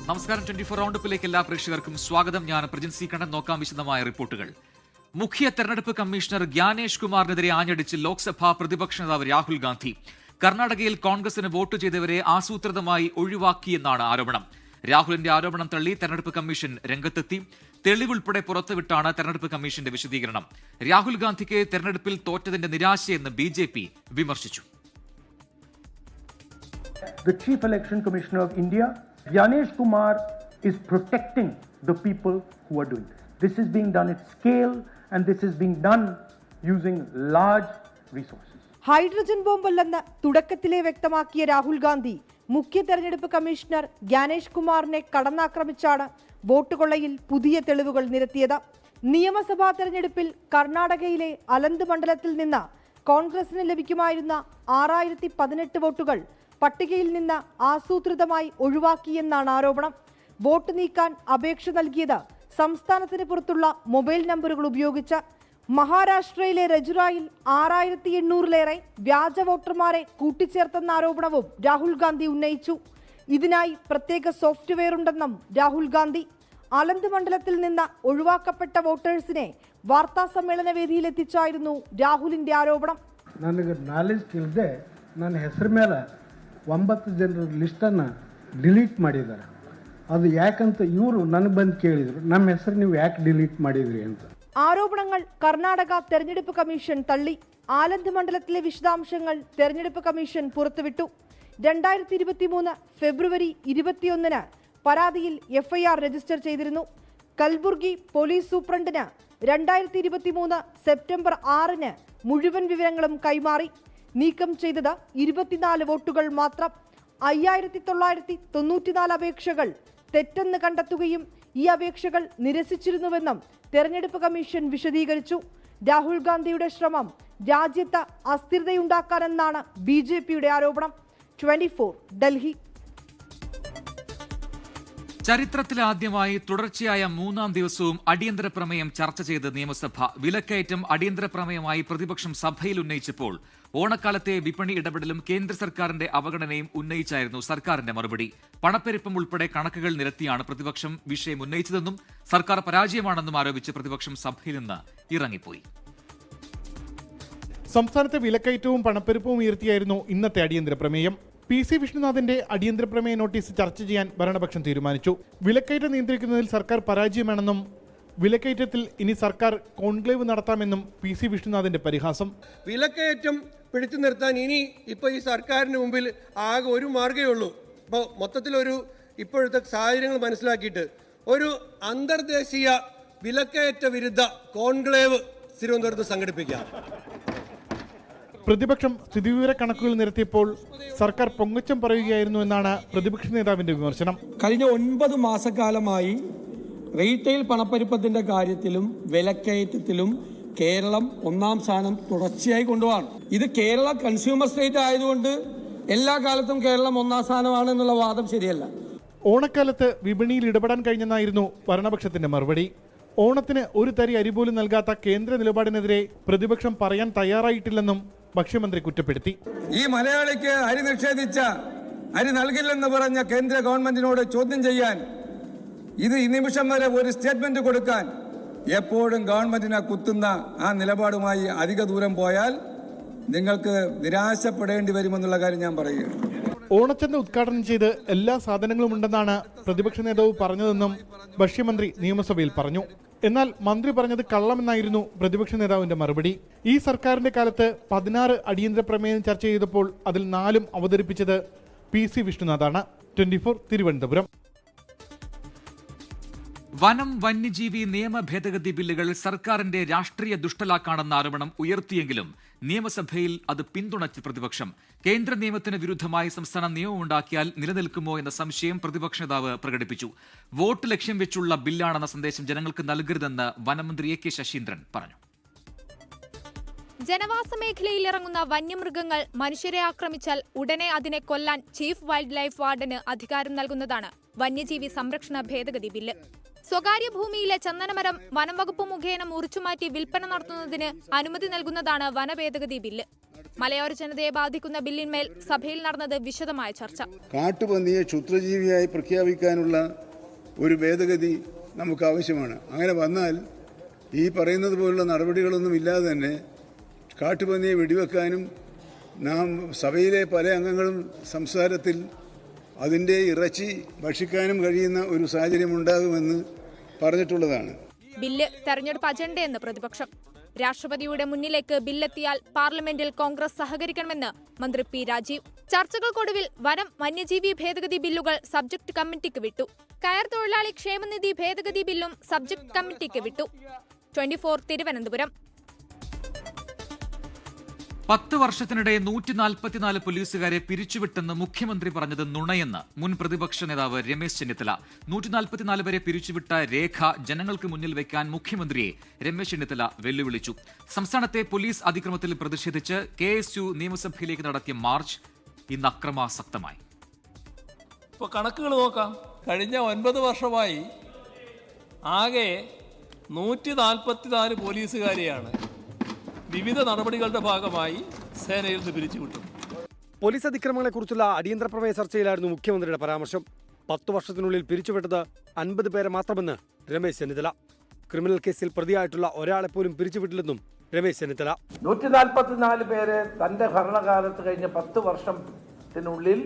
നമസ്കാരം. 24 റൗണ്ടപ്പിലേക്ക് എല്ലാ പ്രേക്ഷകർക്കും സ്വാഗതം. ഞാൻ പ്രജിൻസി കണ്ണൻ. നോക്കാം വിശദമായ റിപ്പോർട്ടുകൾ. മുഖ്യ തെരഞ്ഞെടുപ്പ് കമ്മീഷണർ ജ്ഞാനേഷ് കുമാറിനെതിരെ ആഞ്ഞടിച്ച് ലോക്സഭാ പ്രതിപക്ഷ നേതാവ് രാഹുൽ ഗാന്ധി. കർണാടകയിൽ കോൺഗ്രസിന് വോട്ട് ചെയ്തവരെ ആസൂത്രിതമായി ഒഴിവാക്കിയെന്നാണ് ആരോപണം. രാഹുലിന്റെ ആരോപണം തള്ളി തെരഞ്ഞെടുപ്പ് കമ്മീഷൻ രംഗത്തെത്തി. തെളിവുൾപ്പെടെ പുറത്തുവിട്ടാണ് തെരഞ്ഞെടുപ്പ് കമ്മീഷന്റെ വിശദീകരണം. രാഹുൽ ഗാന്ധിക്ക് തെരഞ്ഞെടുപ്പിൽ തോറ്റതിന്റെ നിരാശയെന്ന് BJP വിമർശിച്ചു. The Chief Election Commissioner of India, Gyanesh Kumar, is protecting the people who are doing this. This is being done at scale and this is being done using large resources. Hydrogen ബോംബല്ലെന്ന് തുടക്കത്തിലെ വ്യക്തമാക്കിയ രാഹുൽ ഗാന്ധി മുഖ്യ തെരഞ്ഞെടുപ്പ് commissioner Gyanesh കുമാറിനെ കടന്നാക്രമിച്ചാണ് vote കൊള്ളയിൽ പുതിയ തെളിവുകൾ നിരത്തിയത്. നിയമസഭാ തെരഞ്ഞെടുപ്പിൽ കർണാടകയിലെ അലന്ത് മണ്ഡലത്തിൽ നിന്ന് കോൺഗ്രസിന് ലഭിക്കുമായിരുന്ന 6018 വോട്ടുകൾ പട്ടികയിൽ നിന്ന് ആസൂത്രിതമായി ഒഴിവാക്കിയെന്നാണ് ആരോപണം. വോട്ട് നീക്കാൻ അപേക്ഷ നൽകിയത് സംസ്ഥാനത്തിന് പുറത്തുള്ള മൊബൈൽ നമ്പറുകൾ ഉപയോഗിച്ച്. മഹാരാഷ്ട്രയിലെ രജുറായിൽ 6800-ലേറെ വ്യാജ വോട്ടർമാരെ കൂട്ടിച്ചേർത്തെന്ന ആരോപണവും രാഹുൽ ഗാന്ധി ഉന്നയിച്ചു. ഇതിനായി പ്രത്യേക സോഫ്റ്റ്വെയർ ഉണ്ടെന്നും രാഹുൽ ഗാന്ധി. അലന്ത് മണ്ഡലത്തിൽ നിന്ന് ഒഴിവാക്കപ്പെട്ട വോട്ടേഴ്സിനെ വാർത്താ സമ്മേളന വേദിയിലെത്തിച്ചായിരുന്നു രാഹുലിന്റെ ആരോപണം. ನನಗೆ ನಾಲೆಜ್ ತಿಳಿದೆ ನನ್ನ ಹೆಸರು ಮೇಲೆ 9 ಜನರ ಲಿಸ್ಟನ್ನು ಡಿಲೀಟ್ ಮಾಡಿದ್ದಾರೆ. ಅದು ಯಾಕಂತ ಇವರು ನನಗೆ ಬಂದು ಕೇಳಿದರು, ನಮ್ಮ ಹೆಸರು ನೀವು ಯಾಕೆ ಡಿಲೀಟ್ ಮಾಡಿದ್ರಿ ಅಂತ. ആരോപണങ്ങൾ കർണാടക തെരഞ്ഞെടുപ്പ് കമ്മീഷൻ തള്ളി. ആലന്ത് മണ്ഡലത്തിലെ വിശദാംശങ്ങൾ തെരഞ്ഞെടുപ്പ് കമ്മീഷൻ പുറത്തുവിട്ടു. 2023 ഫെബ്രുവരി 21 പരാതിയിൽ FIR രജിസ്റ്റർ ചെയ്തിരുന്നു. കൽബുർഗി പോലീസ് സൂപ്രണ്ടിന് 2023 സെപ്റ്റംബർ 6 മുഴുവൻ വിവരങ്ങളും കൈമാറി. നീക്കം ചെയ്തത് 24 വോട്ടുകൾ മാത്രം. 5994 അപേക്ഷകൾ തെറ്റെന്ന് കണ്ടെത്തുകയും ഈ അപേക്ഷകൾ നിരസിച്ചിരുന്നുവെന്നും തെരഞ്ഞെടുപ്പ് കമ്മീഷൻ വിശദീകരിച്ചു. രാഹുൽ ഗാന്ധിയുടെ ശ്രമം രാജ്യത്ത് അസ്ഥിരതയുണ്ടാക്കാനെന്നാണ് BJPയുടെ ആരോപണം. 24 ഡൽഹി. ചരിത്രത്തിലാദ്യമായി തുടർച്ചയായ 3-ാം ദിവസവും അടിയന്തര പ്രമേയം ചർച്ച ചെയ്ത് നിയമസഭ. വിലക്കയറ്റം അടിയന്തര പ്രമേയമായി പ്രതിപക്ഷം സഭയിൽ ഉന്നയിച്ചപ്പോൾ ഓണക്കാലത്തെ വിപണി ഇടപെടലും കേന്ദ്ര സർക്കാരിന്റെ അവഗണനയും ഉന്നയിച്ചായിരുന്നു സർക്കാരിന്റെ മറുപടി. പണപ്പെരുപ്പം ഉൾപ്പെടെ കണക്കുകൾ നിരത്തിയാണ് പ്രതിപക്ഷം വിഷയം ഉന്നയിച്ചതെന്നും സർക്കാർ പരാജയമാണെന്നും ആരോപിച്ച് പ്രതിപക്ഷം സഭയിൽ നിന്ന് ഇറങ്ങിപ്പോയി. സംസ്ഥാനത്തെ വിലക്കയറ്റവും പണപ്പെരുപ്പവും ഉയർത്തിയായിരുന്നു ഇന്നത്തെ അടിയന്തര പ്രമേയം. PC വിഷ്ണുനാഥിന്റെ അടിയന്തര പ്രമേയ നോട്ടീസ് ചർച്ച ചെയ്യാൻ ഭരണപക്ഷം തീരുമാനിച്ചു. വിലക്കയറ്റം നിയന്ത്രിക്കുന്നതിൽ സർക്കാർ പരാജയമാണെന്നും വിലക്കയറ്റത്തിൽ ഇനി സർക്കാർ കോൺക്ലേവ് നടത്താമെന്നും PC വിഷ്ണുനാഥിന്റെ പരിഹാസം. വിലക്കയറ്റം പിടിച്ചു നിർത്താൻ ഇനി ഇപ്പോൾ ഈ സർക്കാരിന് മുമ്പിൽ ആകെ ഒരു മാർഗ്ഗമേ ഉള്ളൂ. ഇപ്പോൾ മൊത്തത്തിലൊരു ഇപ്പോഴത്തെ സാഹചര്യങ്ങൾ മനസ്സിലാക്കിയിട്ട് ഒരു അന്തർദേശീയ വിലക്കയറ്റ വിരുദ്ധ കോൺക്ലേവ് തിരുവനന്തപുരത്ത് സംഘടിപ്പിക്കാം. പ്രതിപക്ഷം സ്ഥിതിവിവര കണക്കുകൾ നിരത്തിയപ്പോൾ സർക്കാർ പൊങ്ങച്ചം പറയുകയായിരുന്നു എന്നാണ് പ്രതിപക്ഷ നേതാവിന്റെ വിമർശനം. കഴിഞ്ഞ 9 മാസക്കാലമായി റീറ്റെയിൽ പണപ്പെരുപ്പത്തിന്റെ കാര്യത്തിലും വിലക്കയറ്റത്തിലും കേരളം 1-ാം സ്ഥാനം തുടർച്ചയായി കൊണ്ടുപോകാണ്. ഇത് കേരള കൺസ്യൂമർ സ്റ്റേറ്റ് ആയതുകൊണ്ട് എല്ലാ കാലത്തും കേരളം 1-ാം സ്ഥാനമാണ് എന്നുള്ള വാദം ശരിയല്ല. ഓണക്കാലത്ത് വിപണിയിൽ ഇടപെടാൻ കഴിഞ്ഞെന്നായിരുന്നു ഭരണപക്ഷത്തിന്റെ മറുപടി. ഓണത്തിന് ഒരു തരി അരി പോലും നൽകാത്ത കേന്ദ്ര നിലപാടിനെതിരെ പ്രതിപക്ഷം പറയാൻ തയ്യാറായിട്ടില്ലെന്നും ഭക്ഷ്യമന്ത്രി കുറ്റപ്പെടുത്തി. ഈ മലയാളിക്ക് അരി നിഷേധിച്ച, അരി നൽകില്ലെന്ന് പറഞ്ഞ കേന്ദ്ര ഗവൺമെന്റിനോട് ചോദ്യം ചെയ്യാൻ, ഇത് ഈ നിമിഷം വരെ ഒരു സ്റ്റേറ്റ്മെന്റ് കൊടുക്കാൻ എപ്പോഴും ഗവൺമെന്റിനെ കുത്തുന്ന ആ നിലപാടുമായി അധിക ദൂരം പോയാൽ നിങ്ങൾക്ക് നിരാശപ്പെടേണ്ടി വരുമെന്നുള്ള കാര്യം ഞാൻ പറയുകയാണ്. ഓണച്ചന്ത ഉദ്ഘാടനം ചെയ്ത് എല്ലാ സാധനങ്ങളും ഉണ്ടെന്നാണ് പ്രതിപക്ഷ നേതാവ് പറഞ്ഞതെന്നും ഭക്ഷ്യമന്ത്രി നിയമസഭയിൽ പറഞ്ഞു. എന്നാൽ മന്ത്രി പറഞ്ഞത് കള്ളമെന്നായിരുന്നു പ്രതിപക്ഷ നേതാവിന്റെ മറുപടി. ഈ സർക്കാരിന്റെ കാലത്ത് 16 അടിയന്തര പ്രമേയം ചർച്ച ചെയ്തപ്പോൾ അതിൽ 4 അവതരിപ്പിച്ചത് PC വിഷ്ണുനാഥാണ്. 24 തിരുവനന്തപുരം. വനം വന്യജീവി നിയമ ഭേദഗതി ബില്ലുകൾ സർക്കാരിന്റെ രാഷ്ട്രീയ ദുഷ്ടലാക്കാണെന്ന ആരോപണം ഉയർത്തിയെങ്കിലും നിയമസഭയിൽ അത് പിന്തുണച്ച് പ്രതിപക്ഷം. കേന്ദ്ര നിയമത്തിന് വിരുദ്ധമായി സംസ്ഥാന നിയമമുണ്ടാക്കിയാൽ നിലനിൽക്കുമോ എന്ന സംശയം പ്രതിപക്ഷ നേതാവ് പ്രകടിപ്പിച്ചു. വോട്ട് ലക്ഷ്യം വെച്ചുള്ള ബില്ലാണെന്ന സന്ദേശം ജനങ്ങൾക്ക് നൽകരുതെന്ന് വനമന്ത്രി AK ശശീന്ദ്രൻ പറഞ്ഞു. ജനവാസ മേഖലയിൽ ഇറങ്ങുന്ന വന്യമൃഗങ്ങൾ മനുഷ്യരെ ആക്രമിച്ചാൽ ഉടനെ അതിനെ കൊല്ലാൻ ചീഫ് വൈൽഡ് ലൈഫ് വാർഡന് അധികാരം നൽകുന്നതാണ് വന്യജീവി സംരക്ഷണ ഭേദഗതി ബില്ല്. സ്വകാര്യ ഭൂമിയിലെ ചന്ദനമരം വനം വകുപ്പ് മുഖേന മുറിച്ചുമാറ്റി വിൽപ്പന നടത്തുന്നതിന് അനുമതി നൽകുന്നതാണ് വനഭേദഗതി ബില്ല്. മലയോര ജനതയെ ബാധിക്കുന്ന ബില്ലിന്മേൽ സഭയിൽ നടന്നത് വിശദമായ ചർച്ച. കാട്ടുപന്നിയെ ക്ഷുദ്രജീവിയായി പ്രഖ്യാപിക്കാനുള്ള ഒരു ഭേദഗതി നമുക്ക് ആവശ്യമാണ്. അങ്ങനെ വന്നാൽ ഈ പറയുന്നത് പോലുള്ള നടപടികളൊന്നും ഇല്ലാതെ തന്നെ കാട്ടുപന്നിയെ വെടിവെക്കാനും നാം സഭയിലെ പല അംഗങ്ങളും സംസാരത്തിൽ അതിൻ്റെ ഇറച്ചി ഭക്ഷിക്കാനും കഴിയുന്ന ഒരു സാഹചര്യം ഉണ്ടാകുമെന്ന് പറഞ്ഞിട്ടുള്ളതാണ്. ബില്ല് തെരഞ്ഞെടുപ്പ് അജണ്ടയെന്ന് പ്രതിപക്ഷം. രാഷ്ട്രപതിയുടെ മുന്നിലേക്ക് ബില്ലെത്തിയാൽ പാർലമെന്റിൽ കോൺഗ്രസ് സഹകരിക്കണമെന്ന് മന്ത്രി പി രാജീവ്. ചർച്ചകൾക്കൊടുവിൽ വനം വന്യജീവി ഭേദഗതി ബില്ലുകൾ സബ്ജക്ട് കമ്മിറ്റിക്ക് വിട്ടു. കയർ തൊഴിലാളി ക്ഷേമനിധി ഭേദഗതി ബില്ലും സബ്ജക്ട് കമ്മിറ്റിക്ക് വിട്ടു. 24 തിരുവനന്തപുരം. 10 വർഷത്തിനിടെ 144 പോലീസുകാരെ പിരിച്ചുവിട്ടെന്ന് മുഖ്യമന്ത്രി പറഞ്ഞത് നുണയെന്ന് മുൻ പ്രതിപക്ഷ നേതാവ് രമേശ് ചെന്നിത്തല. 144 പേരെ പിരിച്ചുവിട്ട രേഖ ജനങ്ങൾക്ക് മുന്നിൽ വെക്കാൻ മുഖ്യമന്ത്രിയെ രമേശ് ചെന്നിത്തല വെല്ലുവിളിച്ചു. സംസ്ഥാനത്തെ പോലീസ് അതിക്രമത്തിൽ പ്രതിഷേധിച്ച് KSU നിയമസഭയിലേക്ക് നടത്തിയ മാർച്ച് ഇന്ന് അക്രമാസക്തമായി. ഇപ്പോൾ കണക്കുകൾ നോക്കാം. കഴിഞ്ഞ 9 വർഷമായി ആകെ 144 പോലീസുകാരെയാണ് വിവിധ നടപടികളുടെ ഭാഗമായി സേനയിൽ നിന്ന് പിരിച്ചുവിട്ടു. പോലീസ് അതിക്രമങ്ങളെക്കുറിച്ചുള്ള അടിയന്തര പ്രമേയ ചർച്ചയിലായിരുന്നു മുഖ്യമന്ത്രിയുടെ പരാമർശം. 10 വർഷത്തിനുള്ളിൽ പിരിച്ചുവിട്ടത് 50 പേരെ മാത്രമെന്ന് രമേശ് ചെന്നിത്തല. ക്രിമിനൽ കേസിൽ പ്രതിയായിട്ടുള്ള ഒരാളെ പോലും പിരിച്ചുവിട്ടില്ലെന്നും രമേശ് ചെന്നിത്തല. 144 പേരെ തന്റെ ഭരണകാലത്ത് കഴിഞ്ഞ 10 വർഷത്തിനുള്ളിൽ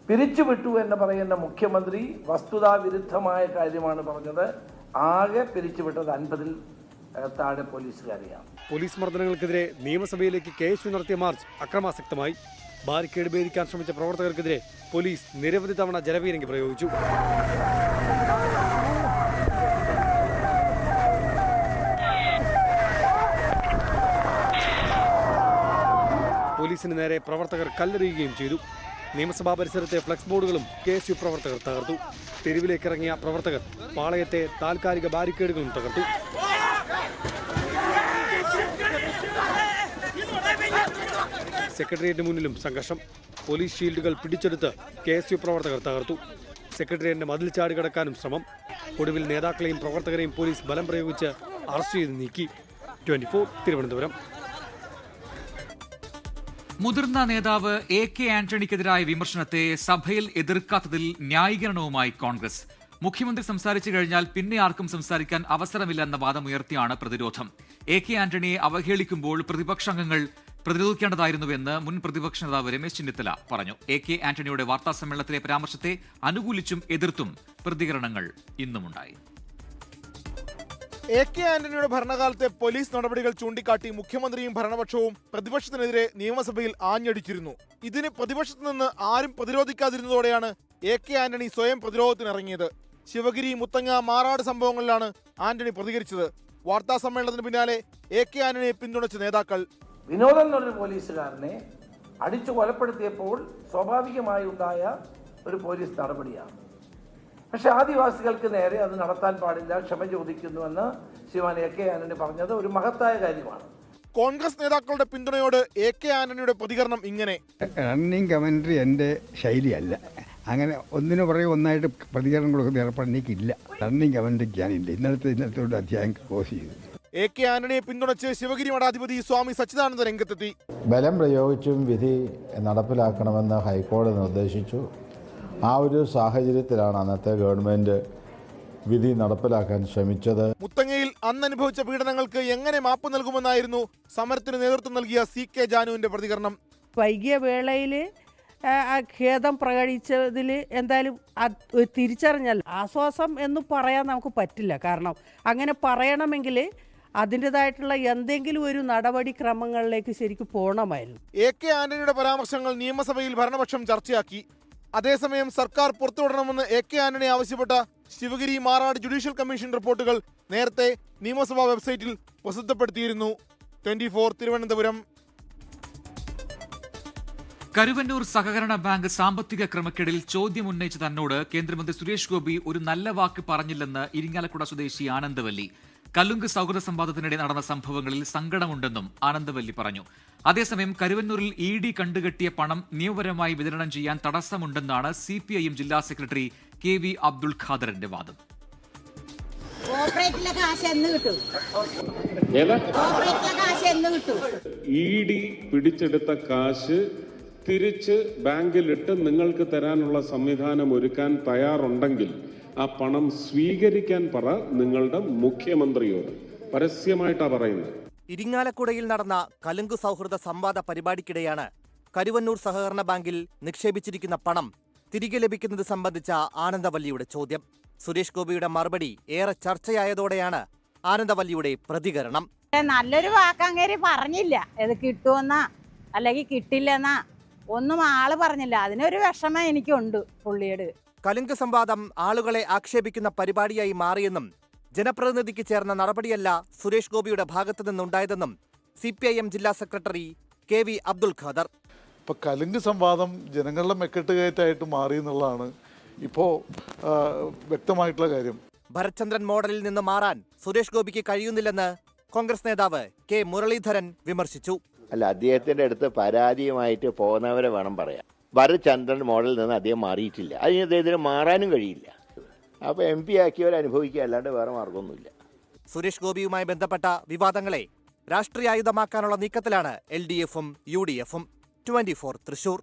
പിരിച്ചുവിട്ടു എന്ന് പറയുന്ന മുഖ്യമന്ത്രി വസ്തുതാവിരുദ്ധമായ കാര്യമാണ് പറഞ്ഞത്. ആകെ പിരിച്ചുവിട്ടത് 50-ൽ താഴെ പോലീസുകാരെയാണ്. പോലീസ് മർദ്ദനങ്ങൾക്കെതിരെ നിയമസഭയിലേക്ക് KSU നടത്തിയ മാർച്ച് അക്രമാസക്തമായി. ബാരിക്കേഡ് ഭേദിക്കാൻ ശ്രമിച്ച പ്രവർത്തകർക്കെതിരെ പോലീസ് നിരവധി തവണ ജലപീരങ്കി പ്രയോഗിച്ചു. പോലീസിന് നേരെ പ്രവർത്തകർ കല്ലെറിയുകയും ചെയ്തു. നിയമസഭാ പരിസരത്തെ ഫ്ലക്സ് ബോർഡുകളും KSU പ്രവർത്തകർ തകർത്തു. തെരുവിലേക്കിറങ്ങിയ പ്രവർത്തകർ പാളയത്തെ താൽക്കാലിക ബാരിക്കേഡുകളും തകർത്തു. സെക്രട്ടേറിയറ്റിന് മുന്നിലും സംഘർഷം. പോലീസ് ഷീൽഡുകൾ പിടിച്ചെടുത്ത് KSU പ്രവർത്തകർ തകർത്തു. സെക്രട്ടേറിയറ്റിന്റെ മതിൽ ചാടി കടക്കാനും ശ്രമം. ഒടുവിൽ നേതാക്കളെയും പ്രവർത്തകരെയും പോലീസ് ബലം പ്രയോഗിച്ച് അറസ്റ്റ് ചെയ്ത് നീക്കി. 24 തിരുവനന്തപുരം. മുതിർന്ന നേതാവ് AK ആന്റണിക്കെതിരായ വിമർശനത്തെ സഭയിൽ എതിർക്കാത്തതിൽ ന്യായീകരണവുമായി കോൺഗ്രസ്. മുഖ്യമന്ത്രി സംസാരിച്ചു കഴിഞ്ഞാൽ പിന്നെ ആർക്കും സംസാരിക്കാൻ അവസരമില്ലെന്ന വാദമുയർത്തിയാണ് പ്രതിരോധം. AK ആന്റണിയെ അവഹേളിക്കുമ്പോൾ പ്രതിപക്ഷാംഗങ്ങൾ പ്രതിരോധിക്കേണ്ടതായിരുന്നുവെന്ന് മുൻ പ്രതിപക്ഷ നേതാവ് രമേശ് ചെന്നിത്തല പറഞ്ഞു. AK ആന്റണിയുടെ വാർത്താസമ്മേളനത്തിലെ പരാമർശത്തെ അനുകൂലിച്ചും എതിർത്തും പ്രതികരണങ്ങൾ ഇന്നുമുണ്ടായി. AK ആന്റണിയുടെ ഭരണകാലത്തെ പോലീസ് നടപടികൾ ചൂണ്ടിക്കാട്ടി മുഖ്യമന്ത്രിയും ഭരണപക്ഷവും പ്രതിപക്ഷത്തിനെതിരെ നിയമസഭയിൽ ആഞ്ഞടിച്ചിരുന്നു. ഇതിന് പ്രതിപക്ഷത്തു നിന്ന് ആരും പ്രതിരോധിക്കാതിരുന്നതോടെയാണ് AK ആന്റണി സ്വയം പ്രതിരോധത്തിനിറങ്ങിയത്. ശിവഗിരി, മുത്തങ്ങ, മാറാട് സംഭവങ്ങളിലാണ് ആന്റണി പ്രതികരിച്ചത്. വാർത്താ സമ്മേളനത്തിന് പിന്നാലെ AK ആന്റണിയെ പിന്തുണച്ച നേതാക്കൾ. വിനോദം എന്നൊരു പോലീസുകാരനെ അടിച്ചു കൊലപ്പെടുത്തിയപ്പോൾ സ്വാഭാവികമായി ഉണ്ടായ ഒരു പോലീസ് നടപടിയാണ്. പക്ഷെ ആദിവാസികൾക്ക് നേരെ അത് നടത്താൻ പാടില്ല, ക്ഷമ ചോദിക്കുന്നുവെന്ന് ശ്രീമാൻ AK ആന്റണി പറഞ്ഞത് ഒരു മഹത്തായ കാര്യമാണ്. കോൺഗ്രസ് നേതാക്കളുടെ പിന്തുണയോട് AK ആന്റണിയുടെ പ്രതികരണം ഇങ്ങനെ. റണ്ണിങ് കമന്ററി എൻ്റെ ശൈലിയല്ല. അങ്ങനെ ഒന്നിനു പറയും ഒന്നായിട്ട് പ്രതികരണം കൊടുക്കുന്ന ഏർപ്പാട് എനിക്കില്ല. റണ്ണിങ് കമന്ററിക്ക് ഞാനില്ല. ഇന്നലത്തോട് അധ്യായം ക്ലോസ് ചെയ്തു. AK ആന്റണിയെ പിന്തുണച്ച് ശിവഗിരി മഠാധിപതി സ്വാമി സച്ചിദാനന്ദ രംഗത്തെത്തി. ബലം പ്രയോഗിച്ചും വിധി നടപ്പിലാക്കണമെന്ന് ഹൈക്കോടതി നിർദ്ദേശിച്ചു. ആ ഒരു സാഹചര്യത്തിലാണ് അന്നത്തെ ഗവൺമെന്റ് വിധി നടപ്പിലാക്കാൻ ശ്രമിച്ചത്. മുത്തങ്ങയിൽ അന്ന് അനുഭവിച്ച പീഡനങ്ങൾക്ക് എങ്ങനെ മാപ്പ് നൽകുമെന്നായിരുന്നു സമരത്തിന് നേതൃത്വം നൽകിയ CK ജാനുവിന്റെ പ്രതികരണം. വൈകിയ വേളയിൽ ഖേദം പ്രകടിച്ചതിൽ എന്തായാലും തിരിച്ചറിഞ്ഞാൽ ആശ്വാസം എന്ന് പറയാൻ നമുക്ക് പറ്റില്ല. കാരണം അങ്ങനെ പറയണമെങ്കിൽ അതിൻ്റെതായിട്ടുള്ള എന്തെങ്കിലും ഒരു നടപടിക്രമങ്ങളിലേക്ക് ശരിക്കും പോകണമായിരുന്നു. AK ആന്റണിയുടെ പരാമർശങ്ങൾ നിയമസഭയിൽ ഭരണപക്ഷം ചർച്ചയാക്കി. അതേസമയം സർക്കാർ പുറത്തുവിടണമെന്ന് AK ആന്റണി ആവശ്യപ്പെട്ട ശിവഗിരി, മാറാട് ജുഡീഷ്യൽ കമ്മീഷൻ റിപ്പോർട്ടുകൾ നേരത്തെ നിയമസഭാ വെബ്സൈറ്റിൽ പ്രസിദ്ധപ്പെടുത്തിയിരുന്നു. 24 തിരുവനന്തപുരം. കരുവന്നൂർ സഹകരണ ബാങ്ക് സാമ്പത്തിക ക്രമക്കേടിൽ ചോദ്യം ഉന്നയിച്ച തന്നോട് കേന്ദ്രമന്ത്രി സുരേഷ് ഗോപി ഒരു നല്ല വാക്ക് പറഞ്ഞില്ലെന്ന് ഇരിങ്ങാലക്കുട സ്വദേശി ആനന്ദവല്ലി. കല്ലുങ്ക് സൗഹൃദ സംവാദത്തിനിടെ നടന്ന സംഭവങ്ങളിൽ സങ്കടമുണ്ടെന്നും ആനന്ദവല്ലി പറഞ്ഞു. അതേസമയം കരുവന്നൂരിൽ ED കണ്ടുകെട്ടിയ പണം നിയമപരമായി വിതരണം ചെയ്യാൻ തടസ്സമുണ്ടെന്നാണ് CPIM ജില്ലാ സെക്രട്ടറി KV അബ്ദുൾ ഖാദറിന്റെ വാദം. കോർപ്പറേറ്റിലെ കാശ് എന്ന് കിട്ടും? കോർപ്പറേറ്റിലെ കാശ് എന്ന് കിട്ടും? ED പിടിച്ചെടുത്ത കാശ് തിരിച്ച് ബാങ്കിലിട്ട് നിങ്ങൾക്ക് തരാനുള്ള സംവിധാനം ഒരുക്കാൻ തയ്യാറുണ്ടെങ്കിൽ ആ പണം സ്വീകരിക്കാൻ പറ നിങ്ങളുടെ മുഖ്യമന്ത്രിയോട്. പരസ്യമായിട്ടാണ് പറയുന്നത്. ഇരിങ്ങാലക്കുടയിൽ നടന്ന കലുങ്ക് സൗഹൃദ സംവാദ പരിപാടിക്കിടെയാണ് കരുവന്നൂർ സഹകരണ ബാങ്കിൽ നിക്ഷേപിച്ചിരിക്കുന്ന പണം തിരികെ ലഭിക്കുന്നത് സംബന്ധിച്ച ആനന്ദവല്ലിയുടെ ചോദ്യം. സുരേഷ് ഗോപിയുടെ മറുപടി ഏറെ ചർച്ചയായതോടെയാണ് ആനന്ദവല്ലിയുടെ പ്രതികരണം. നല്ലൊരു വാക്കങ്ങേരി പറഞ്ഞില്ല, ഇത് കിട്ടുമെന്നാ അല്ലെങ്കിൽ കിട്ടില്ലെന്നാ ഒന്നും ആള് പറഞ്ഞില്ല. അതിനൊരു വിഷമം എനിക്കുണ്ട് പുള്ളിയോട്. കലുങ്ക് സംവാദം ആളുകളെ ആക്ഷേപിക്കുന്ന പരിപാടിയായി മാറിയെന്നും ജനപ്രതിനിധിക്ക് ചേർന്ന നടപടിയല്ല സുരേഷ് ഗോപിയുടെ ഭാഗത്തു നിന്നുണ്ടായതെന്നും CPIM ജില്ലാ സെക്രട്ടറി KV അബ്ദുൽ ഖാദർ. ഇപ്പോൾ കലുങ്ക് സംവാദം ജനങ്ങളുടെ മെക്കെട്ടുകയറ്റായിട്ട് മാറി എന്നുള്ളതാണ് ഇപ്പോൾ വ്യക്തമായിട്ടുള്ള കാര്യം. ഭരത്ചന്ദ്രൻ മോഡലിൽ നിന്ന് മാറാൻ സുരേഷ് ഗോപിക്ക് കഴിയുന്നില്ലെന്ന് കോൺഗ്രസ് നേതാവ് K മുരളീധരൻ വിമർശിച്ചു. അല്ല, അദ്ദേഹത്തിൻ്റെ അടുത്ത് പരാതിയുമായിട്ട് പോകുന്നവരെ വേണം പറയാം. ഭരത്ചന്ദ്രൻ മോഡലിൽ നിന്ന് അദ്ദേഹം മാറിയിട്ടില്ല, അതിന് അദ്ദേഹത്തിന് മാറാനും കഴിയില്ല. അപ്പോൾ MP ആക്കിയവർ അനുഭവിക്കുക, അല്ലാണ്ട് വേറെ മാർഗമൊന്നുമില്ല. സുരേഷ് ഗോപിയുമായി ബന്ധപ്പെട്ട വിവാദങ്ങളെ രാഷ്ട്രീയായുധമാക്കാനുള്ള നീക്കത്തിലാണ് LDFും UDFും. 24 തൃശൂർ.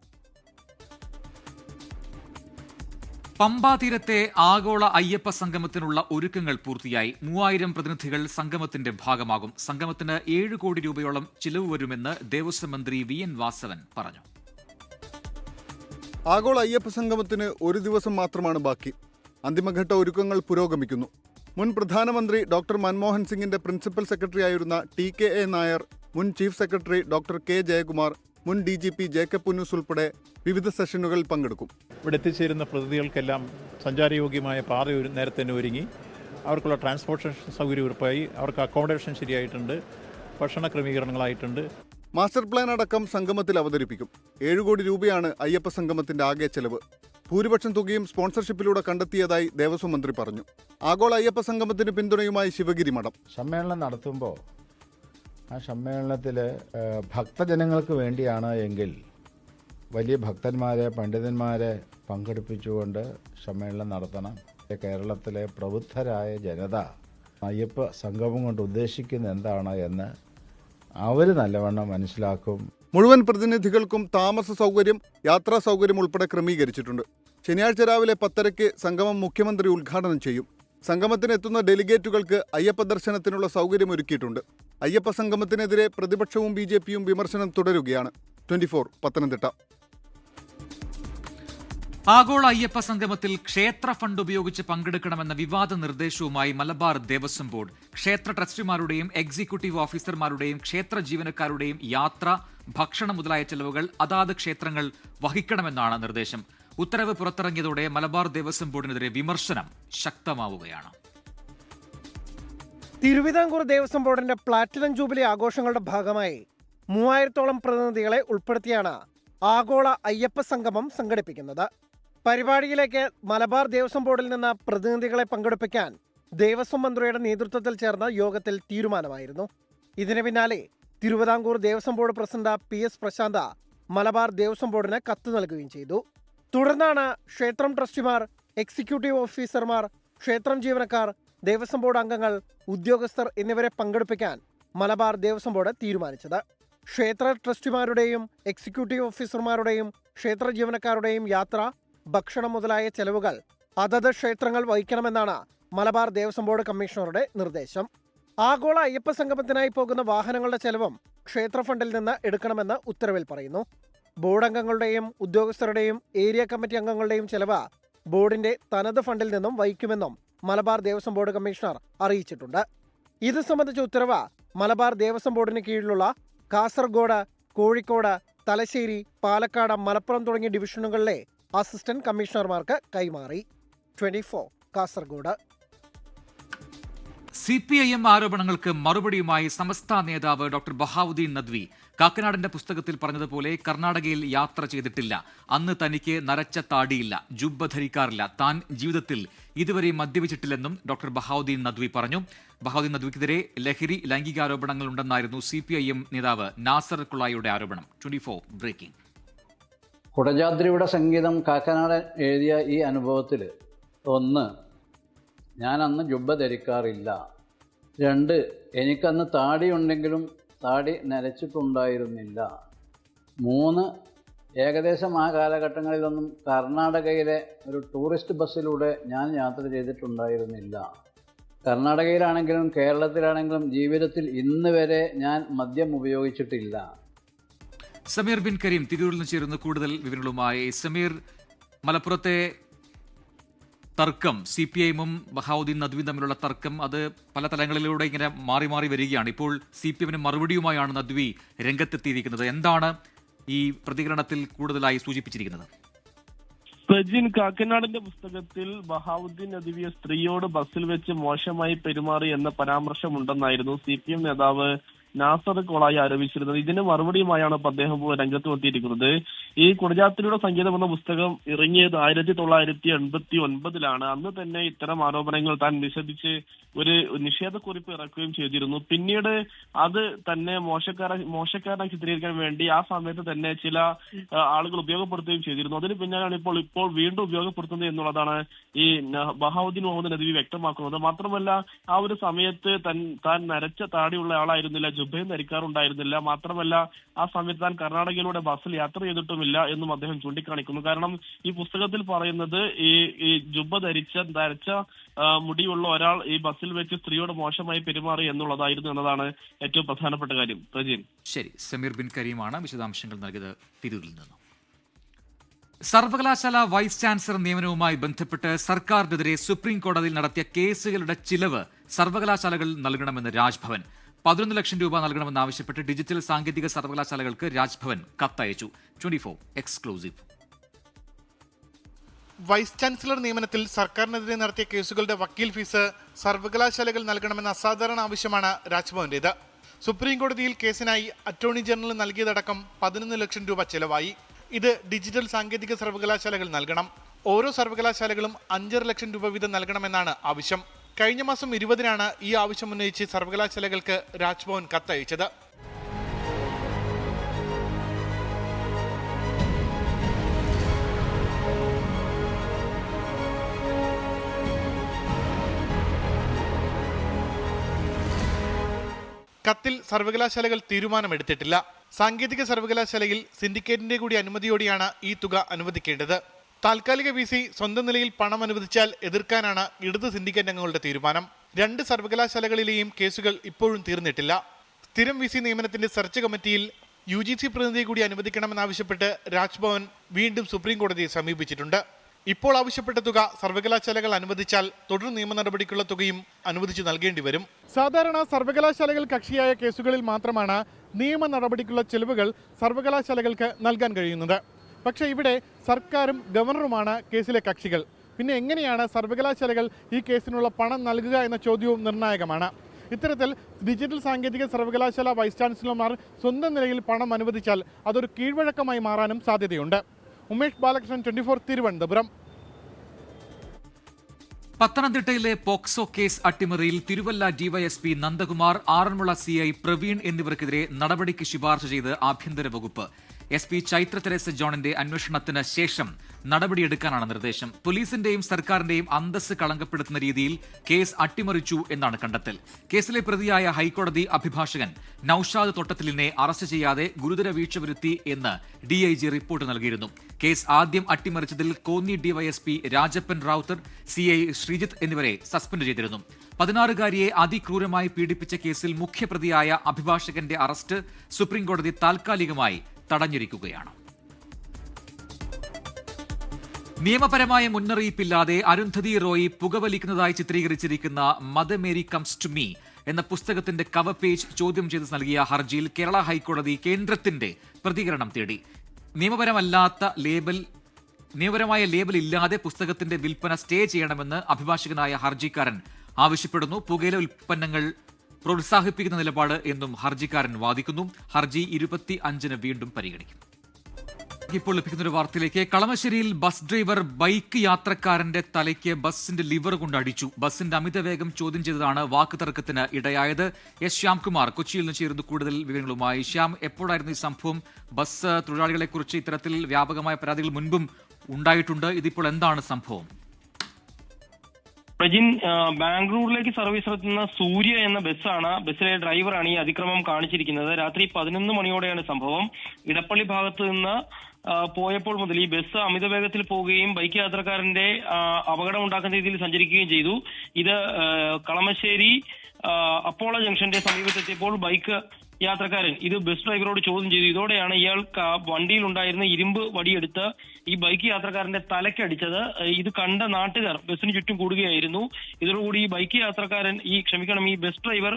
പമ്പാ തീരത്തെ ആഗോള അയ്യപ്പ സംഗമത്തിനുള്ള ഒരുക്കങ്ങൾ പൂർത്തിയായി. 3000 പ്രതിനിധികൾ സംഗമത്തിന്റെ ഭാഗമാകും. സംഗമത്തിന് 7 കോടി രൂപയോളം ചിലവ് വരുമെന്ന് ദേവസ്വം മന്ത്രി VN വാസവൻ പറഞ്ഞു. ആഗോള അയ്യപ്പ സംഗമത്തിന് ഒരു ദിവസം മാത്രമാണ് ബാക്കി. അന്തിമഘട്ട ഒരുക്കങ്ങൾ പുരോഗമിക്കുന്നു. മുൻ പ്രധാനമന്ത്രി ഡോക്ടർ മൻമോഹൻ സിംഗിന്റെ പ്രിൻസിപ്പൽ സെക്രട്ടറി ആയിരുന്ന TKA നായർ, മുൻ chief secretary doctor K Jayakumar, മുൻ DGP ജേക്കബ് പുന്നൂസ് ഉൾപ്പെടെ വിവിധ സെഷനുകളിൽ പങ്കെടുക്കും. ഇവിടെ എത്തിച്ചേരുന്ന പ്രതിനിധികൾക്കെല്ലാം സഞ്ചാരയോഗ്യമായ പാത നേരത്തെ തന്നെ ഒരുങ്ങി, അവർക്കുള്ള ട്രാൻസ്പോർട്ടേഷൻ സൗകര്യം ഉറപ്പായി, അവർക്ക് അക്കോമഡേഷൻ ശരിയായിട്ടുണ്ട്, ഭക്ഷണ ക്രമീകരണങ്ങളായിട്ടുണ്ട്. മാസ്റ്റർ പ്ലാൻ അടക്കം സംഗമത്തിൽ അവതരിപ്പിക്കും. 7 കോടി രൂപയാണ് അയ്യപ്പ സംഗമത്തിന്റെ ആകെ ചെലവ്. ഭൂരിപക്ഷം തുകയും സ്പോൺസർഷിപ്പിലൂടെ കണ്ടെത്തിയതായി ദേവസ്വം മന്ത്രി പറഞ്ഞു. ആഗോള അയ്യപ്പ സംഗമത്തിന് പിന്തുണയുമായി ശിവഗിരി മഠം. സമ്മേളനം നടത്തുമ്പോൾ ആ സമ്മേളനത്തിൽ ഭക്തജനങ്ങൾക്ക് വേണ്ടിയാണ് എങ്കിൽ വലിയ ഭക്തന്മാരെ, പണ്ഡിതന്മാരെ പങ്കെടുപ്പിച്ചുകൊണ്ട് സമ്മേളനം നടത്തണം. കേരളത്തിലെ പ്രബുദ്ധരായ ജനത അയ്യപ്പ സംഗമം കൊണ്ട് ഉദ്ദേശിക്കുന്നത് എന്താണ് എന്ന് അവർ നല്ലവണ്ണം മനസ്സിലാക്കും. മുഴുവൻ പ്രതിനിധികൾക്കും താമസ സൗകര്യം, യാത്രാ സൗകര്യം ഉൾപ്പെടെ ക്രമീകരിച്ചിട്ടുണ്ട്. ശനിയാഴ്ച രാവിലെ 10:30 സംഗമം മുഖ്യമന്ത്രി ഉദ്ഘാടനം ചെയ്യും. സംഗമത്തിന് എത്തുന്ന ഡെലിഗേറ്റുകൾക്ക് അയ്യപ്പ ദർശനത്തിനുള്ള സൗകര്യം ഒരുക്കിയിട്ടുണ്ട്. അയ്യപ്പ സംഗമത്തിനെതിരെ പ്രതിപക്ഷവും BJPയും വിമർശനം തുടരുകയാണ്. 24 പത്തനംതിട്ട. ആഗോള അയ്യപ്പ സംഗമത്തിൽ ക്ഷേത്ര ഫണ്ട് ഉപയോഗിച്ച് പങ്കെടുക്കണമെന്ന വിവാദ നിർദ്ദേശവുമായി മലബാർ ദേവസ്വം ബോർഡ്. ക്ഷേത്ര ട്രസ്റ്റിമാരുടെയും എക്സിക്യൂട്ടീവ് ഓഫീസർമാരുടെയും ക്ഷേത്ര ജീവനക്കാരുടെയും യാത്ര, ഭക്ഷണം മുതലായ ചെലവുകൾ അതാത് ക്ഷേത്രങ്ങൾ വഹിക്കണമെന്നാണ് നിർദ്ദേശം. ഉത്തരവ് പുറത്തിറങ്ങിയതോടെ മലബാർ ദേവസ്വം ബോർഡിനെതിരെ വിമർശനം ശക്തമാവുകയാണ്. തിരുവിതാംകൂർ ദേവസ്വം ബോർഡിന്റെ പ്ലാറ്റിനം ജൂബിലി ആഘോഷങ്ങളുടെ ഭാഗമായി 3000-ഓളം പ്രതിനിധികളെ ഉൾപ്പെടുത്തിയാണ് ആഗോള അയ്യപ്പ സംഗമം സംഘടിപ്പിക്കുന്നത്. പരിപാടിയിലേക്ക് മലബാർ ദേവസ്വം ബോർഡിൽ നിന്ന് പ്രതിനിധികളെ പങ്കെടുപ്പിക്കാൻ ദേവസ്വം മന്ത്രിയുടെ നേതൃത്വത്തിൽ ചേർന്ന യോഗത്തിൽ തീരുമാനമായിരുന്നു. ഇതിന് പിന്നാലെ Thiruvithamkoor Devaswom board president PS പ്രശാന്ത മലബാർ ദേവസ്വം ബോർഡിന് കത്ത് നൽകുകയും ചെയ്തു. തുടർന്നാണ് ക്ഷേത്രം ട്രസ്റ്റിമാർ, എക്സിക്യൂട്ടീവ് ഓഫീസർമാർ, ക്ഷേത്രം ജീവനക്കാർ, ദേവസ്വം ബോർഡ് അംഗങ്ങൾ, ഉദ്യോഗസ്ഥർ എന്നിവരെ പങ്കെടുപ്പിക്കാൻ മലബാർ ദേവസ്വം ബോർഡ് തീരുമാനിച്ചത്. ക്ഷേത്ര ട്രസ്റ്റിമാരുടെയും എക്സിക്യൂട്ടീവ് ഓഫീസർമാരുടെയും ക്ഷേത്ര ജീവനക്കാരുടെയും യാത്ര, ഭക്ഷണം മുതലായ ചെലവുകൾ അതത് ക്ഷേത്രങ്ങൾ വഹിക്കണമെന്നാണ് മലബാർ ദേവസ്വം ബോർഡ് കമ്മീഷണറുടെ നിർദ്ദേശം. ആഗോള അയ്യപ്പ സംഗമത്തിനായി പോകുന്ന വാഹനങ്ങളുടെ ചെലവും ക്ഷേത്ര ഫണ്ടിൽ നിന്ന് എടുക്കണമെന്ന് ഉത്തരവിൽ പറയുന്നു. ബോർഡ് അംഗങ്ങളുടെയും ഉദ്യോഗസ്ഥരുടെയും ഏരിയ കമ്മിറ്റി അംഗങ്ങളുടെയും ചെലവ് ബോർഡിന്റെ തനത് ഫണ്ടിൽ നിന്നും വഹിക്കുമെന്നും മലബാർ ദേവസ്വം ബോർഡ് കമ്മീഷണർ അറിയിച്ചിട്ടുണ്ട്. ഇത് സംബന്ധിച്ച ഉത്തരവ് മലബാർ ദേവസ്വം ബോർഡിന് കീഴിലുള്ള കാസർഗോഡ്, കോഴിക്കോട്, തലശ്ശേരി, പാലക്കാട്, മലപ്പുറം തുടങ്ങിയ ഡിവിഷനുകളിലെ അസിസ്റ്റന്റ് കമ്മീഷണർമാർക്ക് കൈമാറി. 24 കാസർഗോഡ്. CPIM ആരോപണങ്ങൾക്ക് മറുപടിയുമായി സമസ്ത നേതാവ് ഡോക്ടർ ബഹാവുദ്ദീൻ നദ്വി കാക്കനാടിന്റെ പുസ്തകത്തിൽ പറഞ്ഞതുപോലെ കർണാടകയിൽ യാത്ര ചെയ്തിട്ടില്ല. അന്ന് തനിക്ക് നരച്ച താടിയില്ല, ജുബ്ബ ധരിക്കാറില്ല, താൻ ജീവിതത്തിൽ ഇതുവരെ മദ്യപിച്ചിട്ടില്ലെന്നും ഡോക്ടർ ബഹാവുദ്ദീൻ നദ്വി പറഞ്ഞു. ബഹാവുദ്ദീൻ നദ്വിക്കെതിരെ ലഹരി, ലൈംഗികാരോപണങ്ങൾ ഉണ്ടെന്നായിരുന്നു CPIM നേതാവ് നാസർ കുളായിയുടെ ആരോപണം. 24 ബ്രേക്കിംഗ്. കുടജാദ്രിയുടെ സംഗീതം കാക്കനാടൻ എഴുതിയ ഈ അനുഭവത്തിൽ ഒന്ന്, ഞാൻ അന്ന് ജുബ്ബ ധരിക്കാറില്ല. 2, എനിക്കന്ന് താടിയുണ്ടെങ്കിലും താടി നരച്ചിട്ടുണ്ടായിരുന്നില്ല. 3, ഏകദേശം ആ കാലഘട്ടങ്ങളിലൊന്നും കർണാടകയിലെ ഒരു ടൂറിസ്റ്റ് ബസ്സിലൂടെ ഞാൻ യാത്ര ചെയ്തിട്ടുണ്ടായിരുന്നില്ല. കർണാടകയിലാണെങ്കിലും കേരളത്തിലാണെങ്കിലും ജീവിതത്തിൽ ഇന്ന് വരെ ഞാൻ മദ്യം ഉപയോഗിച്ചിട്ടില്ല. സമീർ ബിൻ കരീം തിരൂരിൽ നിന്ന് ചേരുന്ന കൂടുതൽ വിവരങ്ങളുമായി. സമീർ, മലപ്പുറത്തെ തർക്കം, CPIഎമ്മും ബഹാവുദ്ദീൻ നദ്വിയും തമ്മിലുള്ള തർക്കം, അത് പല തലങ്ങളിലൂടെ ഇങ്ങനെ മാറി മാറി വരികയാണ്. ഇപ്പോൾ CPIഎമ്മിന് മറുപടിയുമായാണ് നദ്വി രംഗത്തെത്തിയിരിക്കുന്നത്. എന്താണ് ഈ പ്രതികരണത്തിൽ കൂടുതലായി സൂചിപ്പിച്ചിരിക്കുന്നത്? പ്രജിൻ, കാക്കനാടിന്റെ പുസ്തകത്തിൽ ബഹാവുദ്ദീൻ നദ്വിയെ സ്ത്രീയോട് ബസ്സിൽ വെച്ച് മോശമായി പെരുമാറി എന്ന പരാമർശമുണ്ടെന്നായിരുന്നു CPM നേതാവ് നാസർ കോളായി ആരോപിച്ചിരുന്നത്. ഇതിന് മറുപടിയുമായാണ് അദ്ദേഹം രംഗത്ത് വന്നിരിക്കുന്നത്. ഈ കുടജാത്രിയുടെ സംഗീതം എന്ന പുസ്തകം ഇറങ്ങിയത് 1989-ലാണ്. അന്ന് തന്നെ ഇത്തരം ആരോപണങ്ങൾ താൻ നിഷേധിച്ച് ഒരു നിഷേധക്കുറിപ്പ് ഇറക്കുകയും ചെയ്തിരുന്നു. പിന്നീട് അത് തന്നെ മോശക്കാരനെ ചിത്രീകരിക്കാൻ വേണ്ടി ആ സമയത്ത് തന്നെ ചില ആളുകൾ ഉപയോഗപ്പെടുത്തുകയും ചെയ്തിരുന്നു. അതിന് പിന്നാലെയാണ് ഇപ്പോൾ വീണ്ടും ഉപയോഗപ്പെടുത്തുന്നത് എന്നുള്ളതാണ് ഈ ബഹാവുദ്ദീൻ മുഹമ്മദ് നദ്വി വ്യക്തമാക്കുന്നത്. മാത്രമല്ല, ആ ഒരു സമയത്ത് താൻ നരച്ച താടിയുള്ള ആളായിരുന്നില്ല, ജുബ്ബയും ധരിക്കാറുണ്ടായിരുന്നില്ല. മാത്രമല്ല, ആ സമയത്ത് താൻ കർണാടകയിലൂടെ ബസ്സിൽ യാത്ര ചെയ്തിട്ടുമില്ല എന്നും അദ്ദേഹം ചൂണ്ടിക്കാണിക്കുന്നു. കാരണം ഈ പുസ്തകത്തിൽ പറയുന്നത് ഈ ജുബ്ബ ധരിച്ച മുടിയുള്ള ഒരാൾ ഈ ബസ്സിൽ വെച്ച് സ്ത്രീയോട് മോശമായി പെരുമാറി എന്നുള്ളതായിരുന്നു എന്നതാണ് ഏറ്റവും പ്രധാനപ്പെട്ട കാര്യം. പ്രജീൻ, ശരി. സമീർ ബിൻ കരീമാണ് വിശദാംശങ്ങൾ നൽകിയത് തിരൂരിൽ നിന്നും. സർവകലാശാല വൈസ് ചാൻസലർ നിയമനവുമായി ബന്ധപ്പെട്ട് സർക്കാരിനെതിരെ സുപ്രീം കോടതിയിൽ നടത്തിയ കേസുകളുടെ ചിലവ് സർവകലാശാലകൾ നൽകണമെന്ന് രാജ്ഭവൻ. 11 ലക്ഷം രൂപ നൽകണമെന്നാവശ്യപ്പെട്ട് ഡിജിറ്റൽ സാങ്കേതിക സർവകലാശാലകൾക്ക് രാജ്ഭവൻ കത്തയച്ചു. 24 എക്സ്ക്ലൂസീവ്. വൈസ് ചാൻസലർ നിയമനത്തിൽ സർക്കാരിനെതിരെ നടത്തിയ കേസുകളുടെ വക്കീൽ ഫീസ് സർവകലാശാലകൾ നൽകണമെന്ന അസാധാരണ ആവശ്യമാണ് രാജ്ഭവന്റേത്. സുപ്രീം കോടതിയിൽ കേസിനായി അറ്റോർണി ജനറൽ നൽകിയതടക്കം 11 ലക്ഷം രൂപ ചെലവായി. ഇത് ഡിജിറ്റൽ സാങ്കേതിക സർവകലാശാലകൾ നൽകണം. ഓരോ സർവകലാശാലകളും 5.5 ലക്ഷം രൂപ വീതം നൽകണമെന്നാണ് ആവശ്യം. കഴിഞ്ഞ മാസം 20-നാണ് ഈ ആവശ്യം ഉന്നയിച്ച് സർവകലാശാലകൾക്ക് രാജ്ഭവൻ കത്തയച്ചത്. കത്തിൽ സർവകലാശാലകൾ തീരുമാനമെടുത്തിട്ടില്ല. സാങ്കേതിക സർവകലാശാലയിൽ സിൻഡിക്കേറ്റിന്റെ കൂടി അനുമതിയോടെയാണ് ഈ തുക അനുവദിക്കേണ്ടത്. താൽക്കാലിക VC സ്വന്തം നിലയിൽ പണം അനുവദിച്ചാൽ എതിർക്കാനാണ് ഇടത് സിൻഡിക്കേറ്റ് അംഗങ്ങളുടെ തീരുമാനം. 2 സർവകലാശാലകളിലെയും കേസുകൾ ഇപ്പോഴും തീർന്നിട്ടില്ല. സ്ഥിരം VC നിയമനത്തിന്റെ സെർച്ച് കമ്മിറ്റിയിൽ UGC പ്രതിനിധി കൂടി അനുവദിക്കണമെന്നാവശ്യപ്പെട്ട് രാജ്ഭവൻ വീണ്ടും സുപ്രീം കോടതിയെ സമീപിച്ചിട്ടുണ്ട്. ഇപ്പോൾ ആവശ്യപ്പെട്ട തുക സർവകലാശാലകൾ അനുവദിച്ചാൽ തുടർ നിയമ നടപടിക്കുള്ള തുകയും അനുവദിച്ചു നൽകേണ്ടി വരും. സാധാരണ സർവകലാശാലകൾ കക്ഷിയായ കേസുകളിൽ മാത്രമാണ് നിയമ നടപടിക്കുള്ള ചെലവുകൾ സർവകലാശാലകൾക്ക് നൽകാൻ കഴിയുന്നത്. പക്ഷേ ഇവിടെ സർക്കാരും ഗവർണറുമാണ് കേസിലെ കക്ഷികൾ. പിന്നെ എങ്ങനെയാണ് സർവകലാശാലകൾ ഈ കേസിനുള്ള പണം നൽകുക എന്ന ചോദ്യവും നിർണായകമാണ്. ഇത്തരത്തിൽ ഡിജിറ്റൽ സാങ്കേതിക സർവകലാശാല വൈസ് ചാൻസലർമാർ സ്വന്തം നിലയിൽ പണം അനുവദിച്ചാൽ അതൊരു കീഴ്വഴക്കമായി മാറാനും സാധ്യതയുണ്ട്. ഉമേഷ് ബാലകൃഷ്ണൻ, 24, തിരുവനന്തപുരം. പത്തനംതിട്ടയിലെ പോക്സോ കേസ് അട്ടിമറിയിൽ തിരുവല്ല DYSP നന്ദകുമാർ, ആറന്മുള CI പ്രവീൺ എന്നിവർക്കെതിരെ നടപടിക്ക് ശുപാർശ ചെയ്ത് ആഭ്യന്തര വകുപ്പ്. SP ചൈത്ര തെരേസ ജോണിന്റെ അന്വേഷണത്തിന് ശേഷം നടപടിയെടുക്കാനാണ് നിർദ്ദേശം. പോലീസിന്റെയും സർക്കാരിന്റെയും അന്തസ്സ് കളങ്കപ്പെടുത്തുന്ന രീതിയിൽ കേസ് അട്ടിമറിച്ചു എന്നാണ് കണ്ടെത്തൽ. കേസിലെ പ്രതിയായ ഹൈക്കോടതി അഭിഭാഷകൻ നൌഷാദ് തൊട്ടത്തിലിനെ അറസ്റ്റ് ചെയ്യാതെ ഗുരുതര വീഴ്ച വരുത്തി എന്ന് DIG റിപ്പോർട്ട് നൽകിയിരുന്നു. കേസ് ആദ്യം അട്ടിമറിച്ചതിൽ കോന്നി DYSP രാജപ്പൻ റാവുത്തർ, CI ശ്രീജിത്ത് എന്നിവരെ സസ്പെൻഡ് ചെയ്തിരുന്നു. 16-കാരിയെ അതിക്രൂരമായി പീഡിപ്പിച്ച കേസിൽ മുഖ്യപ്രതിയായ അഭിഭാഷകന്റെ അറസ്റ്റ് സുപ്രീംകോടതി താൽക്കാലികമായി തടഞ്ഞിരിക്കുകയാണ്. നിയമപരമായ മുന്നറിയിപ്പില്ലാതെ അരുന്ധതി റോയി പുകവലിക്കുന്നതായി ചിത്രീകരിച്ചിരിക്കുന്ന Mother Mary Comes to Me എന്ന പുസ്തകത്തിന്റെ കവർ പേജ് ചോദ്യം ചെയ്ത് നൽകിയ ഹർജിയിൽ കേരള ഹൈക്കോടതി കേന്ദ്രത്തിന്റെ പ്രതികരണം തേടി. നിയമപരമായ ലേബൽ ഇല്ലാതെ പുസ്തകത്തിന്റെ വിൽപ്പന സ്റ്റേ ചെയ്യണമെന്ന് അഭിഭാഷകനായ ഹർജിക്കാരൻ ആവശ്യപ്പെടുന്നു. പുകയില ഉൽപ്പന്നങ്ങൾ പ്രോത്സാഹിപ്പിക്കുന്ന നിലപാട് എന്നും ഹർജിക്കാരൻ വാദിക്കുന്നു. ഹർജി 25-ന് വീണ്ടും പരിഗണിക്കും. ഇപ്പോൾ ലഭിക്കുന്നൊരു വാർത്തയിലേക്ക്. കളമശ്ശേരിയിൽ ബസ് ഡ്രൈവർ ബൈക്ക് യാത്രക്കാരന്റെ തലയ്ക്ക് ബസിന്റെ ലിവർ കൊണ്ട് അടിച്ചു. ബസിന്റെ അമിതവേഗം ചോദ്യം ചെയ്തതാണ് വാക്ക് തർക്കത്തിന് ഇടയായത്. എസ് ശ്യാംകുമാർ കൊച്ചിയിൽ നിന്ന് ചേർന്ന് കൂടുതൽ വിവരങ്ങളുമായി. ശ്യാം, എപ്പോഴായിരുന്നു ഈ സംഭവം? ബസ് തൊഴിലാളികളെ കുറിച്ച് ഇത്തരത്തിൽ വ്യാപകമായ പരാതികൾ മുൻപും ഉണ്ടായിട്ടുണ്ട്. ഇതിപ്പോൾ എന്താണ് സംഭവം? പ്രജിൻ, ബാംഗ്ലൂരിലേക്ക് സർവീസ് നടത്തുന്ന സൂര്യ എന്ന ബസ്സിലെ ഡ്രൈവറാണ് ഈ അതിക്രമം കാണിച്ചിരിക്കുന്നത്. രാത്രി 11 മണിയോടെയാണ് സംഭവം. ഇടപ്പള്ളി ഭാഗത്ത് നിന്ന് പോയപ്പോൾ മുതൽ ഈ ബസ് അമിത വേഗത്തിൽ പോവുകയും ബൈക്ക് യാത്രക്കാരന്റെ അപകടം ഉണ്ടാക്കുന്ന രീതിയിൽ സഞ്ചരിക്കുകയും ചെയ്തു. ഇത് കളമശ്ശേരി അപ്പോളോ ജംഗ്ഷന്റെ സമീപത്തെത്തിയപ്പോൾ ബൈക്ക് യാത്രക്കാരൻ ഇത് ബസ് ഡ്രൈവറോട് ചോദ്യം ചെയ്തു. ഇതോടെയാണ് ഇയാൾ വണ്ടിയിൽ ഉണ്ടായിരുന്ന ഇരുമ്പ് വടിയെടുത്ത് ഈ ബൈക്ക് യാത്രക്കാരന്റെ തലക്കടിച്ചത്. ഇത് കണ്ട നാട്ടുകാർ ബസ്സിന് ചുറ്റും കൂടുകയായിരുന്നു. ഇതോടുകൂടി ഈ ബൈക്ക് യാത്രക്കാരൻ ഈ ബസ് ഡ്രൈവർ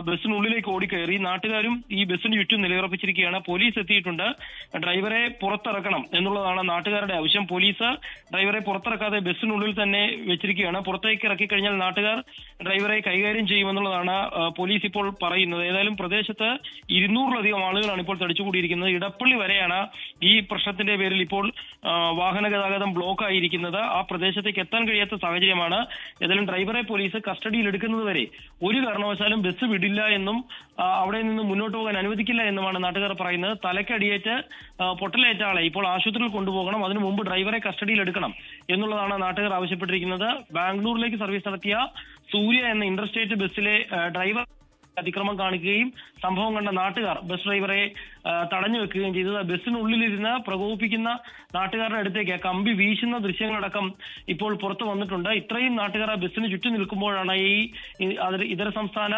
ബസ്സിനുള്ളിലേക്ക് ഓടിക്കയറി. നാട്ടുകാരും ഈ ബസ്സിന് ചുറ്റും നിലയുറപ്പിച്ചിരിക്കുകയാണ്. പോലീസ് എത്തിയിട്ടുണ്ട്. ഡ്രൈവറെ പുറത്തിറക്കണം എന്നുള്ളതാണ് നാട്ടുകാരുടെ ആവശ്യം. പോലീസ് ഡ്രൈവറെ പുറത്തിറക്കാതെ ബസ്സിനുള്ളിൽ തന്നെ വെച്ചിരിക്കുകയാണ്. പുറത്തേക്ക് ഇറക്കി കഴിഞ്ഞാൽ നാട്ടുകാർ ഡ്രൈവറെ കൈകാര്യം ചെയ്യുമെന്നുള്ളതാണ് പോലീസ് ഇപ്പോൾ പറയുന്നത്. ഏതായാലും പ്രദേശത്ത് 200-ലധികം ആളുകളാണ് ഇപ്പോൾ തടിച്ചുകൂടിയിരിക്കുന്നത്. ഇടപ്പള്ളി വരെയാണ് ഈ പ്രശ്നത്തിന്റെ പേരിൽ ഇപ്പോൾ വാഹന ഗതാഗതം ബ്ലോക്ക് ആയിരിക്കുന്നത്. ആ പ്രദേശത്തേക്ക് എത്താൻ കഴിയാത്ത സാഹചര്യമാണ്. ഏതായാലും ഡ്രൈവറെ പോലീസ് കസ്റ്റഡിയിൽ എടുക്കുന്നത് വരെ ഒരു കാരണവശാലും ബസ് വിടില്ല എന്നും അവിടെ നിന്ന് മുന്നോട്ട് പോകാൻ അനുവദിക്കില്ല എന്നുമാണ് നാട്ടുകാർ പറയുന്നത്. തലക്കടിയേറ്റ് പൊട്ടലേറ്റ ആളെ ഇപ്പോൾ ആശുപത്രിയിൽ കൊണ്ടുപോകണം, അതിനു മുമ്പ് ഡ്രൈവറെ കസ്റ്റഡിയിൽ എടുക്കണം എന്നുള്ളതാണ് നാട്ടുകാർ ആവശ്യപ്പെട്ടിരിക്കുന്നത്. ബാംഗ്ലൂരിലേക്ക് സർവീസ് നടത്തിയ സൂര്യ എന്ന ഇന്റർസ്റ്റേറ്റ് ബസ്സിലെ ഡ്രൈവർ അതിക്രമം കാണിക്കുകയും സംഭവം കണ്ട നാട്ടുകാർ ബസ് ഡ്രൈവറെ തടഞ്ഞു വെക്കുകയും ചെയ്തത്. ബസ്സിനുള്ളിലിരുന്ന് പ്രകോപിപ്പിക്കുന്ന നാട്ടുകാരുടെ അടുത്തേക്ക് കമ്പി വീശുന്ന ദൃശ്യങ്ങളടക്കം ഇപ്പോൾ പുറത്തു വന്നിട്ടുണ്ട്. ഇത്രയും നാട്ടുകാർ ബസ്സിന് ചുറ്റും നിൽക്കുമ്പോഴാണ് ഈ ഇതര സംസ്ഥാന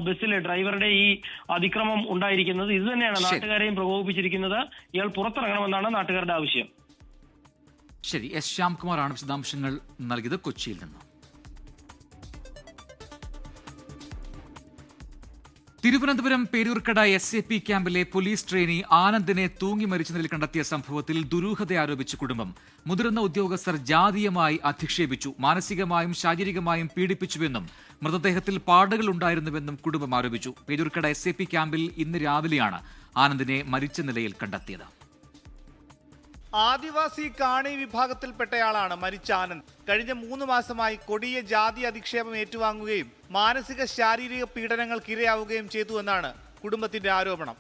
ബസ്സിലെ ഡ്രൈവറുടെ ഈ അതിക്രമം ഉണ്ടായിരിക്കുന്നത്. ഇത് തന്നെയാണ് നാട്ടുകാരെയും പ്രകോപിപ്പിച്ചിരിക്കുന്നത്. ഇയാൾ പുറത്തിറങ്ങണമെന്നാണ് നാട്ടുകാരുടെ ആവശ്യം. ശരി, എസ് ശ്യാംകുമാറാണ് വിശദാംശങ്ങൾ നൽകിയത് കൊച്ചിയിൽ നിന്ന്. തിരുവനന്തപുരം പേരൂർക്കട SAP ക്യാമ്പിലെ പോലീസ് ട്രെയിനി ആനന്ദിനെ തൂങ്ങി മരിച്ച നിലയിൽ കണ്ടെത്തിയ സംഭവത്തിൽ ദുരൂഹത ആരോപിച്ച് കുടുംബം. മുതിർന്ന ഉദ്യോഗസ്ഥർ ജാതീയമായി അധിക്ഷേപിച്ചു, മാനസികമായും ശാരീരികമായും പീഡിപ്പിച്ചുവെന്നും മൃതദേഹത്തിൽ പാടുകൾ ഉണ്ടായിരുന്നുവെന്നും കുടുംബം ആരോപിച്ചു. പേരൂർക്കട SAP ക്യാമ്പിൽ ഇന്ന് രാവിലെയാണ് ആനന്ദിനെ മരിച്ച നിലയിൽ കണ്ടെത്തിയത്. ആദിവാസി കാണി വിഭാഗത്തിൽപ്പെട്ടയാളാണ് മരിച്ച ആനന്ദ്. കഴിഞ്ഞ 3 മാസമായി കൊടിയ ജാതി അധിക്ഷേപം ഏറ്റുവാങ്ങുകയും മാനസിക ശാരീരിക പീഡനങ്ങൾക്കിരയാവുകയും ചെയ്തു എന്നാണ് കുടുംബത്തിന്റെ ആരോപണം.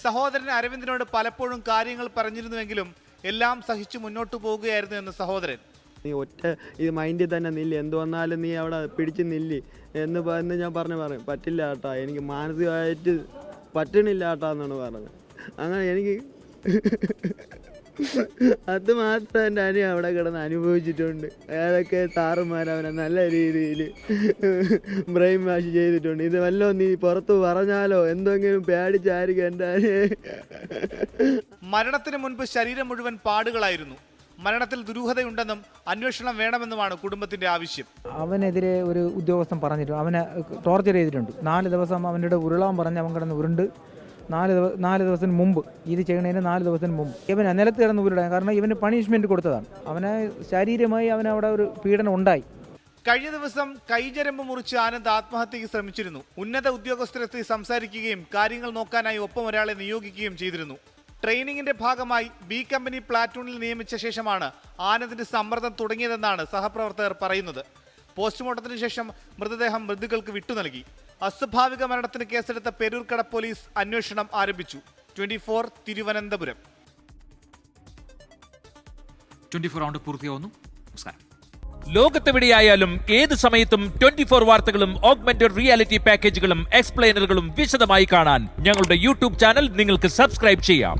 സഹോദരൻ അരവിന്ദിനോട് പലപ്പോഴും കാര്യങ്ങൾ പറഞ്ഞിരുന്നുവെങ്കിലും എല്ലാം സഹിച്ചു മുന്നോട്ടു പോവുകയായിരുന്നു എന്ന് സഹോദരൻ. നീ ഒറ്റ ഇത് മൈൻഡിൽ തന്നെ നില്ല്, എന്ത് വന്നാലും നീ അവിടെ പിടിച്ച് നില്ല് എന്ന് ഞാൻ പറയും. പറ്റില്ല കേട്ടാ, എനിക്ക് മാനസികമായിട്ട് പറ്റണില്ല കേട്ടാ എന്നാണ് പറഞ്ഞത്. അങ്ങനെ എനിക്ക് അത് മാത്രം എൻ്റെ അനിയൻ അവിടെ കിടന്ന് അനുഭവിച്ചിട്ടുണ്ട്. ഏതൊക്കെ സാറുമാർ അവനെ നല്ല രീതിയിൽ ബ്രെയിൻ വാഷ് ചെയ്തിട്ടുണ്ട്. ഇത് വല്ലോ നീ പുറത്ത് പറഞ്ഞാലോ എന്തെങ്കിലും പേടിച്ചായിരിക്കും എൻ്റെ അനിയൻ. മരണത്തിന് മുൻപ് ശരീരം മുഴുവൻ പാടുകളായിരുന്നു. മരണത്തിൽ ദുരൂഹതയുണ്ടെന്നും അന്വേഷണം വേണമെന്നുമാണ് കുടുംബത്തിന്റെ ആവശ്യം. അവനെതിരെ ഒരു ഉദ്യോഗസ്ഥൻ പറഞ്ഞിട്ടുണ്ട്, അവനെ ടോർച്ചർ ചെയ്തിട്ടുണ്ട്. 4 ദിവസം അവൻ്റെ ഉരുളാൻ പറഞ്ഞ് അവൻ കിടന്ന് ഉരുണ്ട് 4 ദിവസത്തിന് മുമ്പ്, ഇത് ചെയ്യുന്നതിന് 4 ദിവസത്തിന് മുമ്പ് ഇവനെ നിലത്ത് കിടന്ന് ഉരുടാൻ. കാരണം ഇവന് പണിഷ്മെന്റ് കൊടുത്തതാണ്. അവനെ ശാരീരികമായി അവനവിടെ ഒരു പീഡനം ഉണ്ടായി. കഴിഞ്ഞ ദിവസം കൈചരമ്പ് മുറിച്ച് ആനന്ദ് ആത്മഹത്യക്ക് ശ്രമിച്ചിരുന്നു. ഉന്നത ഉദ്യോഗസ്ഥരെത്തി സംസാരിക്കുകയും കാര്യങ്ങൾ നോക്കാനായി ഒപ്പം ഒരാളെ നിയോഗിക്കുകയും ചെയ്തിരുന്നു. ട്രെയിനിങ്ങിന്റെ ഭാഗമായി B കമ്പനി പ്ലാറ്റൂണിൽ നിയമിച്ച ശേഷമാണ് ആനന്ദിന്റെ സമ്മർദ്ദം തുടങ്ങിയതെന്നാണ് സഹപ്രവർത്തകർ പറയുന്നത്. പോസ്റ്റ്മോർട്ടത്തിന് ശേഷം മൃതദേഹം ബന്ധുക്കൾക്ക് വിട്ടു നൽകി. അസ്വാഭാവിക മരണത്തിന് കേസെടുത്ത പേരൂർക്കട പോലീസ് അന്വേഷണം ആരംഭിച്ചു. 24 തിരുവനന്തപുരം. 24 റൗണ്ട് പൂർത്തിയാവുന്നു. നമസ്കാരം. ലോകത്തെവിടെയായാലും ഏത് സമയത്തും 24 വാർത്തകളും ഓഗ്മെന്റഡ് റിയാലിറ്റി പാക്കേജുകളും എക്സ്പ്ലെയിനറുകളും വിശദമായി കാണാൻ ഞങ്ങളുടെ YouTube ചാനൽ നിങ്ങൾക്ക് സബ്സ്ക്രൈബ് ചെയ്യാം.